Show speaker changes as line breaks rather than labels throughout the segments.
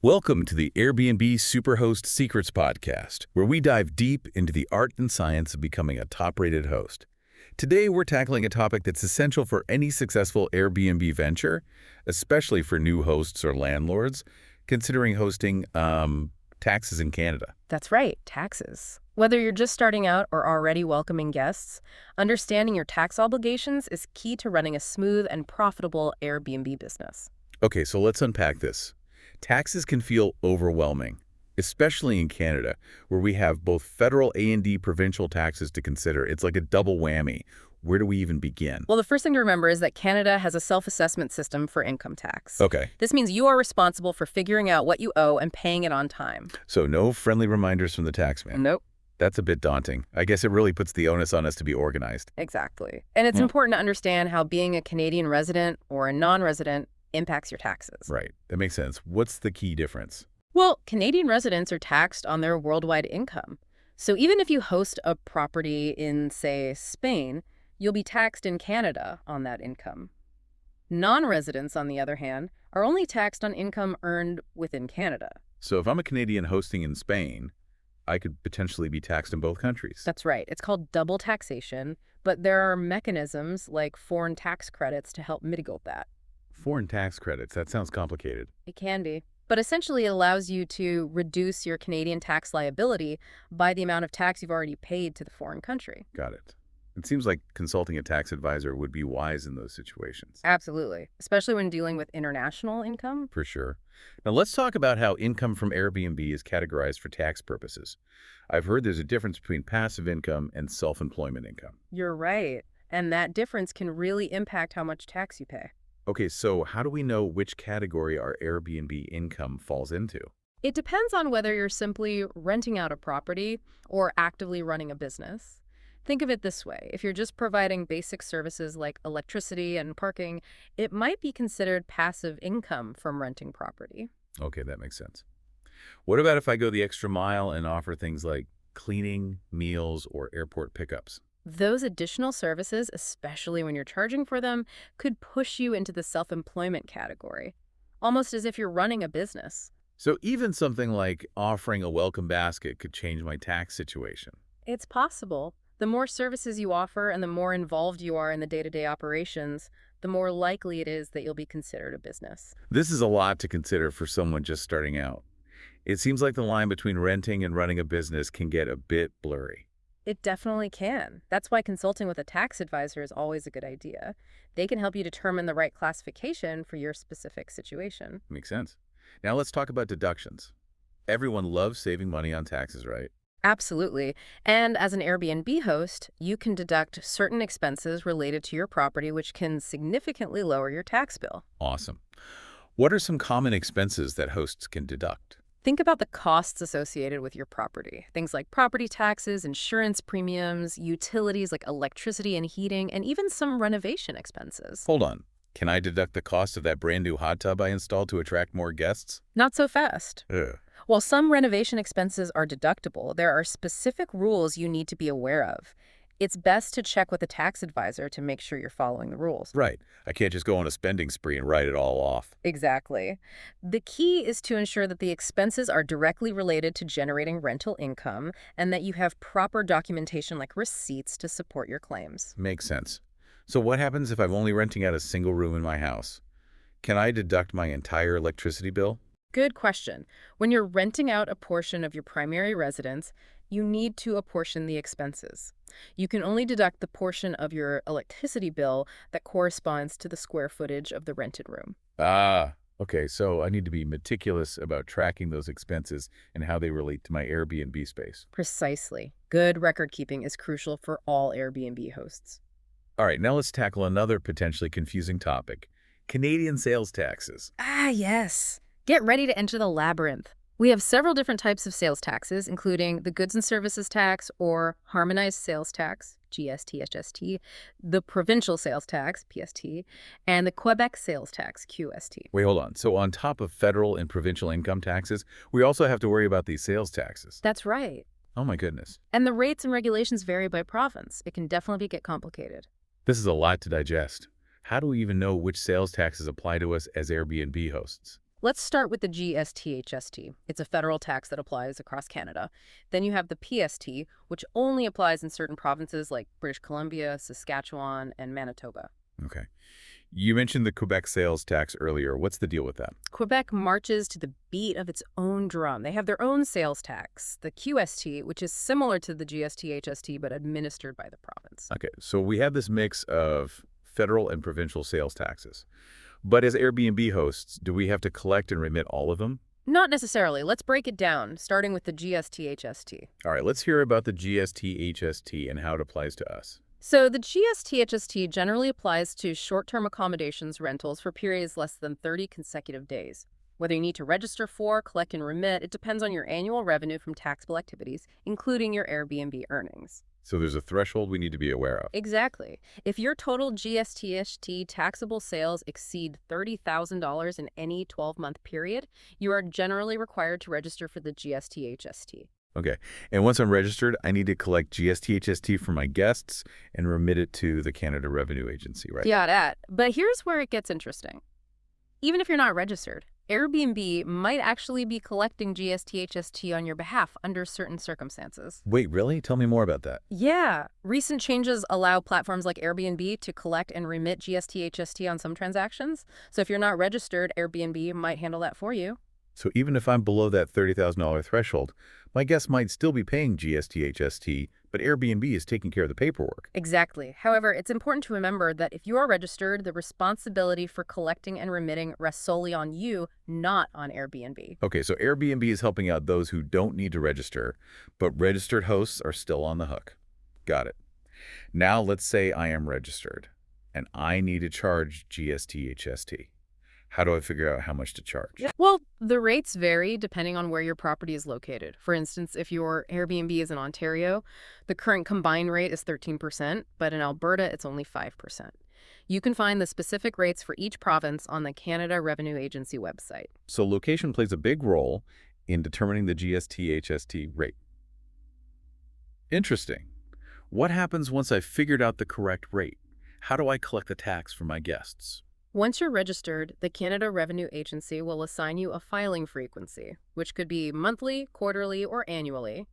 Welcome to the Airbnb Superhost Secrets podcast, where we dive deep into the art and science of becoming a top-rated host. Today, we're tackling a topic that's essential for any successful Airbnb venture, especially for new hosts or landlords, considering hosting taxes in Canada.
That's right, taxes. Whether you're just starting out or already welcoming guests, understanding your tax obligations is key to running a smooth and profitable Airbnb business.
Okay, so let's unpack this. Taxes can feel overwhelming, especially in Canada, where we have both federal and provincial taxes to consider. It's like a double whammy. Where do we even begin?
Well, the first thing to remember is that Canada has a self-assessment system for income tax.
Okay,
This means you are responsible for figuring out what you owe and paying it on time.
so no friendly reminders from the taxman.
Nope.
That's a bit daunting. I guess it really puts the onus on us to be organized.
Exactly. And it's important to understand how being a Canadian resident or a non-resident impacts your taxes.
Right, that makes sense. What's the key difference?
Well, Canadian residents are taxed on their worldwide income. So even if you host a property in, say, Spain, you'll be taxed in Canada on that income. Non-residents, on the other hand, are only taxed on income earned within Canada.
So if I'm a Canadian hosting in Spain, I could potentially be taxed in both countries.
That's right. It's called double taxation, but there are mechanisms like foreign tax credits to help mitigate that.
Foreign tax credits, that sounds complicated.
It can be. But essentially, it allows you to reduce your Canadian tax liability by the amount of tax you've already paid to the foreign country.
Got it. It seems like consulting a tax advisor would be wise in those situations.
Absolutely, especially when dealing with international income.
For sure. Now let's talk about how income from Airbnb is categorized for tax purposes. I've heard there's a difference between passive income and self-employment income.
You're right. And that difference can really impact how much tax you pay.
Okay, so how do we know which category our Airbnb income falls into?
It depends on whether you're simply renting out a property or actively running a business. Think of it this way. If you're just providing basic services like electricity and parking, it might be considered passive income from renting property.
Okay, that makes sense. What about if I go the extra mile and offer things like cleaning, meals, or airport pickups?
Those additional services, especially when you're charging for them, could push you into the self-employment category, almost as if you're running a business.
So even something like offering a welcome basket could change my tax situation.
It's possible. The more services you offer and the more involved you are in the day-to-day operations, the more likely it is that you'll be considered a business.
This is a lot to consider for someone just starting out. It seems like the line between renting and running a business can get a bit blurry.
It definitely can. That's why consulting with a tax advisor is always a good idea. They can help you determine the right classification for your specific situation.
Makes sense. Now let's talk about deductions. Everyone loves saving money on taxes, right?
Absolutely. And as an Airbnb host, you can deduct certain expenses related to your property, which can significantly lower your tax bill.
Awesome. What are some common expenses that hosts can deduct?
Think about the costs associated with your property. Things like property taxes, insurance premiums, utilities like electricity and heating, and even some renovation expenses.
Hold on. Can I deduct the cost of that brand new hot tub I installed to attract more guests?
Not so fast.
Ugh.
While some renovation expenses are deductible, there are specific rules you need to be aware of. It's best to check with a tax advisor to make sure you're following the rules.
Right. I can't just go on a spending spree and write it all off.
Exactly. The key is to ensure that the expenses are directly related to generating rental income and that you have proper documentation like receipts to support your claims.
Makes sense. So what happens if I'm only renting out a single room in my house? Can I deduct my entire electricity bill?
Good question. When you're renting out a portion of your primary residence, you need to apportion the expenses. You can only deduct the portion of your electricity bill that corresponds to the square footage of the rented room.
Ah, okay. So I need to be meticulous about tracking those expenses and how they relate to my Airbnb space.
Precisely. Good record keeping is crucial for all Airbnb hosts.
All right, now let's tackle another potentially confusing topic: Canadian sales taxes.
Ah, yes. Get ready to enter the labyrinth. We have several different types of sales taxes, including the Goods and Services Tax or Harmonized Sales Tax, GST, HST, the Provincial Sales Tax, PST, and the Quebec Sales Tax, QST.
Wait, hold on. So on top of federal and provincial income taxes, we also have to worry about these sales taxes.
That's right.
Oh my goodness.
And the rates and regulations vary by province. It can definitely get complicated.
This is a lot to digest. How do we even know which sales taxes apply to us as Airbnb hosts?
Let's start with the GST-HST. It's a federal tax that applies across Canada. Then you have the PST, which only applies in certain provinces like British Columbia, Saskatchewan, and Manitoba.
Okay. You mentioned the Quebec sales tax earlier. What's the deal with that?
Quebec marches to the beat of its own drum. They have their own sales tax, the QST, which is similar to the GST-HST but administered by the province.
Okay, so we have this mix of federal and provincial sales taxes. But as Airbnb hosts, do we have to collect and remit all of them?
Not necessarily. Let's break it down, starting with the GST-HST.
All right, let's hear about the GST-HST and how it applies to us.
So the GST-HST generally applies to short-term accommodations rentals for periods less than 30 consecutive days. Whether you need to register for, collect, and remit, it depends on your annual revenue from taxable activities, including your Airbnb earnings.
So there's a threshold we need to be aware of.
Exactly. If your total GST-HT taxable sales exceed $30,000 in any 12-month period, you are generally required to register for the GST-HST.
Okay, and once I'm registered, I need to collect GST-HST from my guests and remit it to the Canada Revenue Agency, right?
Yeah, that. But here's where it gets interesting. Even if you're not registered, Airbnb might actually be collecting GST-HST on your behalf under certain circumstances.
Wait, really? Tell me more about that.
Yeah. Recent changes allow platforms like Airbnb to collect and remit GST-HST on some transactions. So if you're not registered, Airbnb might handle that for you.
So even if I'm below that $30,000 threshold, my guests might still be paying GST-HST, but Airbnb is taking care of the paperwork.
Exactly. However, it's important to remember that if you are registered, the responsibility for collecting and remitting rests solely on you, not on Airbnb.
Okay, so Airbnb is helping out those who don't need to register, but registered hosts are still on the hook. Got it. Now let's say I am registered, and I need to charge GST-HST. How do I figure out how much to charge?
Well, the rates vary depending on where your property is located. For instance, if your Airbnb is in Ontario, the current combined rate is 13%, but in Alberta, it's only 5%. You can find the specific rates for each province on the Canada Revenue Agency website.
So location plays a big role in determining the GST-HST rate. Interesting. What happens once I've figured out the correct rate? How do I collect the tax from my guests?
Once you're registered, the Canada Revenue Agency will assign you a filing frequency, which could be monthly, quarterly, or annually.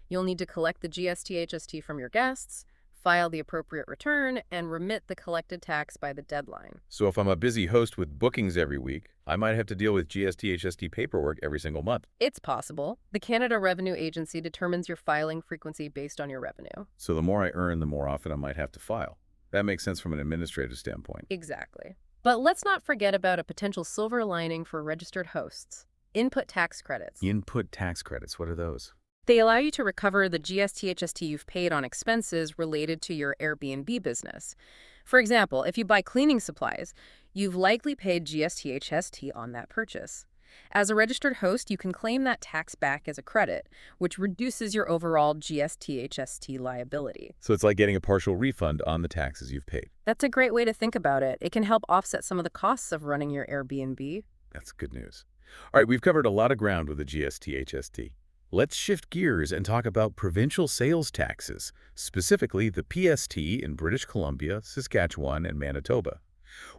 You'll need to collect the GST-HST from your guests, file the appropriate return, and remit the collected tax by the deadline.
So if I'm a busy host with bookings every week, I might have to deal with GST-HST paperwork every single month.
It's possible. The Canada Revenue Agency determines your filing frequency based on your revenue.
So the more I earn, the more often I might have to file. That makes sense from an administrative standpoint.
Exactly. But let's not forget about a potential silver lining for registered hosts: input tax credits.
Input tax credits, what are those?
They allow you to recover the GST-HST you've paid on expenses related to your Airbnb business. For example, if you buy cleaning supplies, you've likely paid GST-HST on that purchase. As a registered host, you can claim that tax back as a credit, which reduces your overall GST-HST liability.
So it's like getting a partial refund on the taxes you've paid.
That's a great way to think about it. It can help offset some of the costs of running your Airbnb.
That's good news. All right, we've covered a lot of ground with the GST-HST. Let's shift gears and talk about provincial sales taxes, specifically the PST in British Columbia, Saskatchewan, and Manitoba.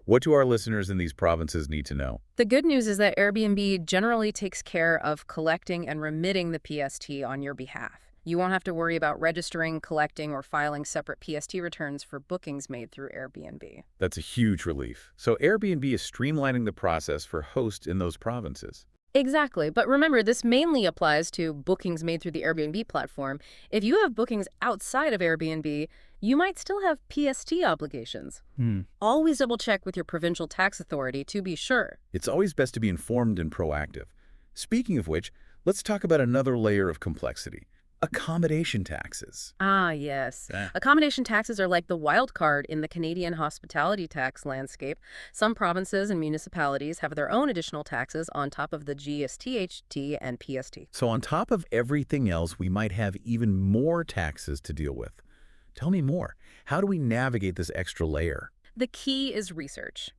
What do our listeners in these provinces need to know?
The good news is that Airbnb generally takes care of collecting and remitting the PST on your behalf. You won't have to worry about registering, collecting, or filing separate PST returns for bookings made through Airbnb.
That's a huge relief. So Airbnb is streamlining the process for hosts in those provinces.
Exactly. But remember, this mainly applies to bookings made through the Airbnb platform. If you have bookings outside of Airbnb, you might still have PST obligations. Always double check with your provincial tax authority to be sure.
It's always best to be informed and proactive. Speaking of which, let's talk about another layer of complexity: accommodation taxes.
Ah, yes. Accommodation taxes are like the wild card in the Canadian hospitality tax landscape. Some provinces and municipalities have their own additional taxes on top of the GST-HT and PST.
So on top of everything else, we might have even more taxes to deal with. Tell me more. How do we navigate this extra layer?
The key is research.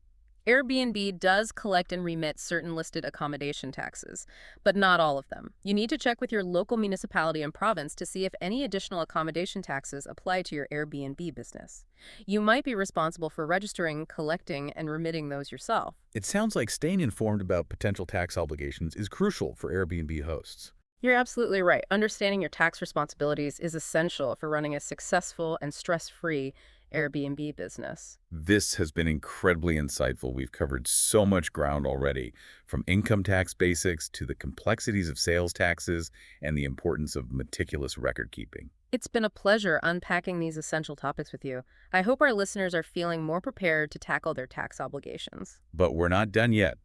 Airbnb does collect and remit certain listed accommodation taxes, but not all of them. You need to check with your local municipality and province to see if any additional accommodation taxes apply to your Airbnb business. You might be responsible for registering, collecting, and remitting those yourself.
It sounds like staying informed about potential tax obligations is crucial for Airbnb hosts.
You're absolutely right. Understanding your tax responsibilities is essential for running a successful and stress-free Airbnb business.
This has been incredibly insightful. We've covered so much ground already, from income tax basics to the complexities of sales taxes and the importance of meticulous record keeping.
It's been a pleasure unpacking these essential topics with you. I hope our listeners are feeling more prepared to tackle their tax obligations.
But we're not done yet.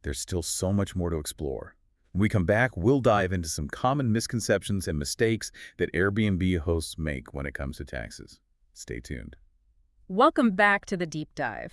There's still so much more to explore. When we come back, we'll dive into some common misconceptions and mistakes that Airbnb hosts make when it comes to taxes. Stay tuned.
Welcome back to the deep dive.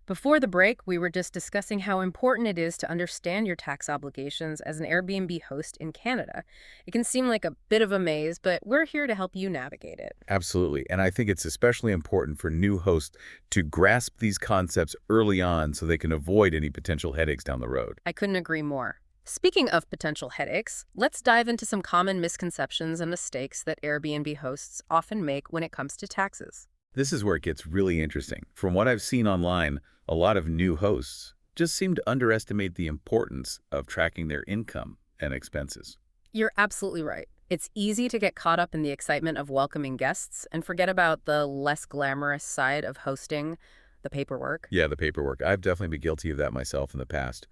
Before the break, we were just discussing how important it is to understand your tax obligations as an Airbnb host in Canada. It can seem like a bit of a maze, but we're here to help you navigate it.
Absolutely. And I think it's especially important for new hosts to grasp these concepts early on so they can avoid any potential headaches down the road.
I couldn't agree more. Speaking of potential headaches, let's dive into some common misconceptions and mistakes that Airbnb hosts often make when it comes to taxes.
This is where it gets really interesting. From what I've seen online, a lot of new hosts just seem to underestimate the importance of tracking their income and expenses.
You're absolutely right. It's easy to get caught up in the excitement of welcoming guests and forget about the less glamorous side of hosting, the paperwork.
Yeah, the paperwork. I've definitely been guilty of that myself in the past.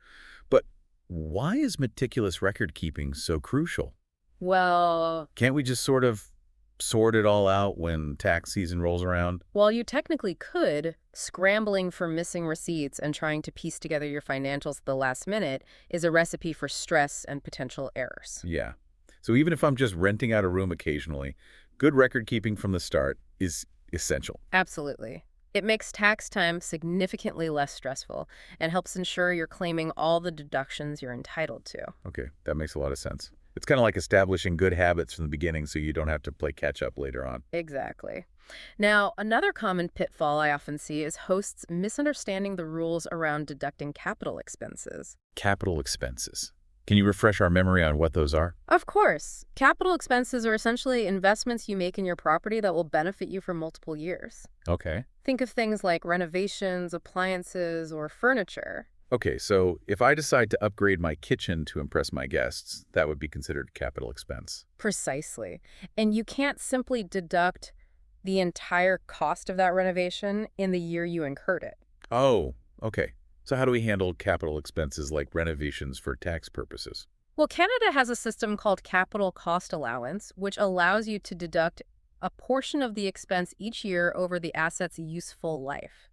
But why is meticulous record keeping so crucial?
Well,
Can't we just sort of sort it all out when tax season rolls around?
while you technically could, scrambling for missing receipts and trying to piece together your financials at the last minute is a recipe for stress and potential errors.
Yeah. So even if I'm just renting out a room occasionally, good record keeping from the start is essential.
Absolutely. It makes tax time significantly less stressful and helps ensure you're claiming all the deductions you're entitled to.
Okay, that makes a lot of sense. It's kind of like establishing good habits from the beginning so you don't have to play catch up later on.
Exactly. Now, another common pitfall I often see is hosts misunderstanding the rules around deducting capital expenses.
Capital expenses. Can you refresh our memory on what those are?
Of course, capital expenses are essentially investments you make in your property that will benefit you for multiple years.
Okay.
Think of things like renovations, appliances, or furniture.
Okay, so if I decide to upgrade my kitchen to impress my guests, that would be considered capital expense.
Precisely. And you can't simply deduct the entire cost of that renovation in the year you incurred it.
Oh, okay. So how do we handle capital expenses like renovations for tax purposes?
Well, Canada has a system called capital cost allowance, which allows you to deduct a portion of the expense each year over the asset's useful life.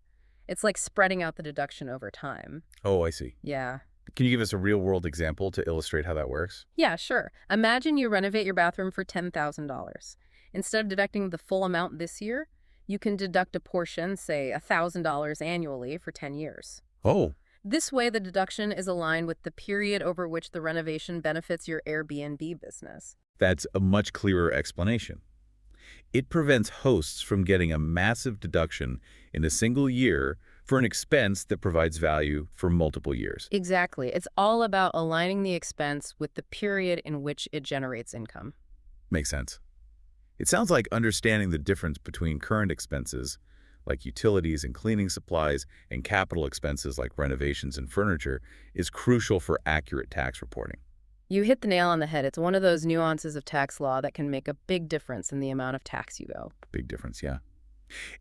It's like spreading out the deduction over time.
Oh, I see.
Yeah.
Can you give us a real-world example to illustrate how that works?
Yeah, sure. Imagine you renovate your bathroom for $10,000. Instead of deducting the full amount this year, you can deduct a portion, say $1,000 annually for 10 years.
Oh,
This way, the deduction is aligned with the period over which the renovation benefits your Airbnb business.
that's a much clearer explanation. It prevents hosts from getting a massive deduction in a single year for an expense that provides value for multiple years.
Exactly. It's all about aligning the expense with the period in which it generates income.
Makes sense. It sounds like understanding the difference between current expenses, like utilities and cleaning supplies, and capital expenses like renovations and furniture, is crucial for accurate tax reporting.
You hit the nail on the head. It's one of those nuances of tax law that can make a big difference in the amount of tax you owe.
Big difference, yeah.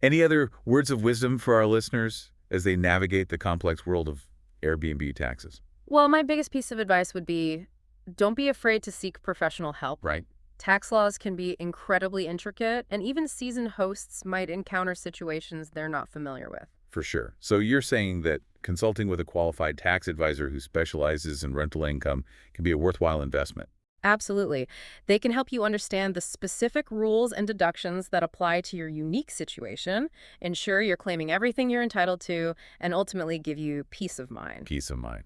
Any other words of wisdom for our listeners as they navigate the complex world of Airbnb taxes?
Well, my biggest piece of advice would be don't be afraid to seek professional help.
Right.
Tax laws can be incredibly intricate, and even seasoned hosts might encounter situations they're not familiar with.
For sure. So you're saying that consulting with a qualified tax advisor who specializes in rental income can be a worthwhile investment.
Absolutely. They can help you understand the specific rules and deductions that apply to your unique situation, ensure you're claiming everything you're entitled to, and ultimately give you peace of mind.
Peace of mind.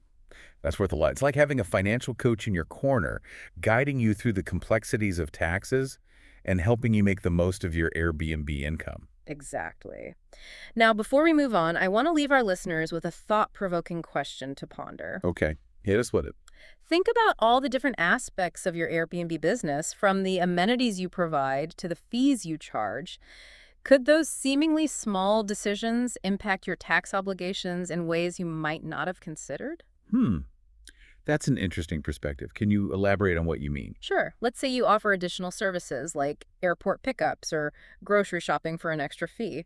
That's worth a lot. It's like having a financial coach in your corner, guiding you through the complexities of taxes and helping you make the most of your Airbnb income.
Exactly. Now, before we move on, I want to leave our listeners with a thought-provoking question to ponder.
Okay, hit us with it.
Think about all the different aspects of your Airbnb business, from the amenities you provide to the fees you charge. Could those seemingly small decisions impact your tax obligations in ways you might not have considered?
Hmm, that's an interesting perspective. Can you elaborate on what you mean?
Sure. Let's say you offer additional services like airport pickups or grocery shopping for an extra fee.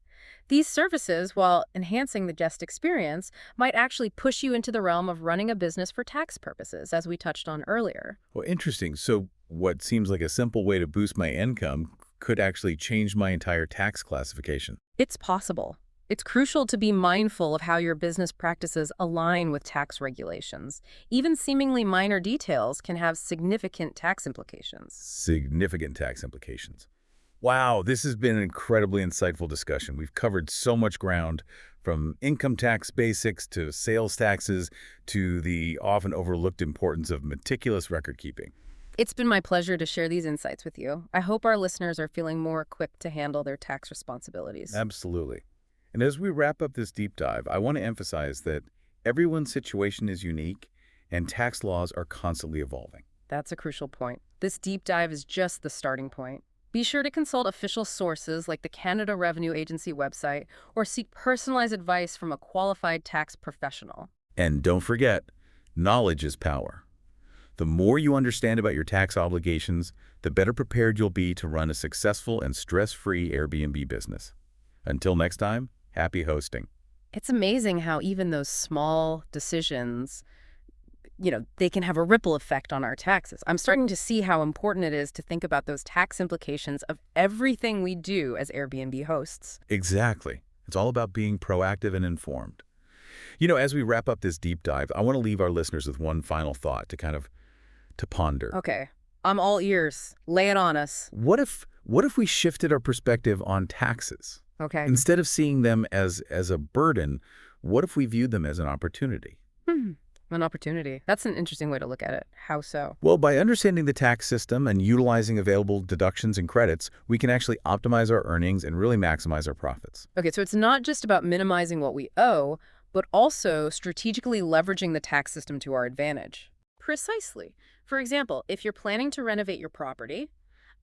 These services, while enhancing the guest experience, might actually push you into the realm of running a business for tax purposes, as we touched on earlier.
Well, interesting. So what seems like a simple way to boost my income could actually change my entire tax classification.
It's possible. It's crucial to be mindful of how your business practices align with tax regulations. Even seemingly minor details can have significant tax implications.
Significant tax implications. Wow, this has been an incredibly insightful discussion. We've covered so much ground, from income tax basics to sales taxes to the often overlooked importance of meticulous record keeping.
It's been my pleasure to share these insights with you. I hope our listeners are feeling more equipped to handle their tax responsibilities.
Absolutely. And as we wrap up this deep dive, I want to emphasize that everyone's situation is unique and tax laws are constantly evolving.
That's a crucial point. This deep dive is just the starting point. Be sure to consult official sources like the Canada Revenue Agency website or seek personalized advice from a qualified tax professional.
And don't forget, knowledge is power. The more you understand about your tax obligations, the better prepared you'll be to run a successful and stress-free Airbnb business. Until next time, happy hosting.
It's amazing how even those small decisions, they can have a ripple effect on our taxes. I'm starting to see how important it is to think about those tax implications of everything we do as Airbnb hosts.
Exactly. It's all about being proactive and informed. As we wrap up this deep dive, I want to leave our listeners with one final thought to ponder.
Okay, I'm all ears. Lay it on us.
What if we shifted our perspective on taxes?
Okay.
Instead of seeing them as a burden, what if we viewed them as an opportunity?
An opportunity. That's an interesting way to look at it. How so?
Well, by understanding the tax system and utilizing available deductions and credits, we can actually optimize our earnings and really maximize our profits.
Okay, so it's not just about minimizing what we owe, but also strategically leveraging the tax system to our advantage. Precisely. For example, if you're planning to renovate your property,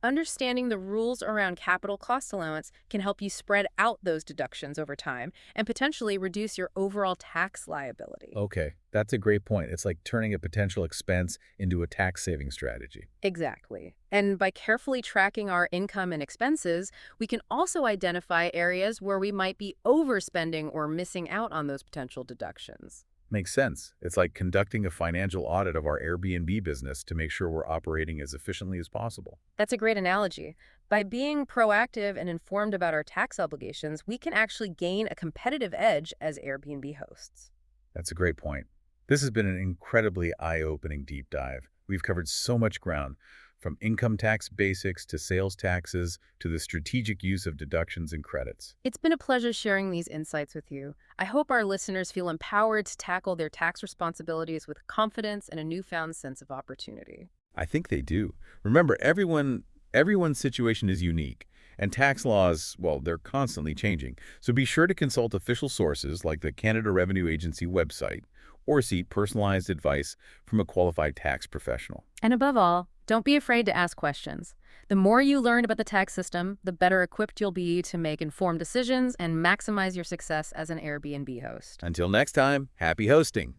understanding the rules around capital cost allowance can help you spread out those deductions over time and potentially reduce your overall tax liability.
Okay, that's a great point. It's like turning a potential expense into a tax-saving strategy.
Exactly. And by carefully tracking our income and expenses, we can also identify areas where we might be overspending or missing out on those potential deductions.
Makes sense. It's like conducting a financial audit of our Airbnb business to make sure we're operating as efficiently as possible.
That's a great analogy. By being proactive and informed about our tax obligations, we can actually gain a competitive edge as Airbnb hosts.
That's a great point. This has been an incredibly eye-opening deep dive. We've covered so much ground, from income tax basics to sales taxes to the strategic use of deductions and credits.
It's been a pleasure sharing these insights with you. I hope our listeners feel empowered to tackle their tax responsibilities with confidence and a newfound sense of opportunity.
I think they do. Remember, everyone's situation is unique, and tax laws, well, they're constantly changing. So be sure to consult official sources like the Canada Revenue Agency website or seek personalized advice from a qualified tax professional.
And above all, don't be afraid to ask questions. The more you learn about the tax system, the better equipped you'll be to make informed decisions and maximize your success as an Airbnb host.
Until next time, happy hosting.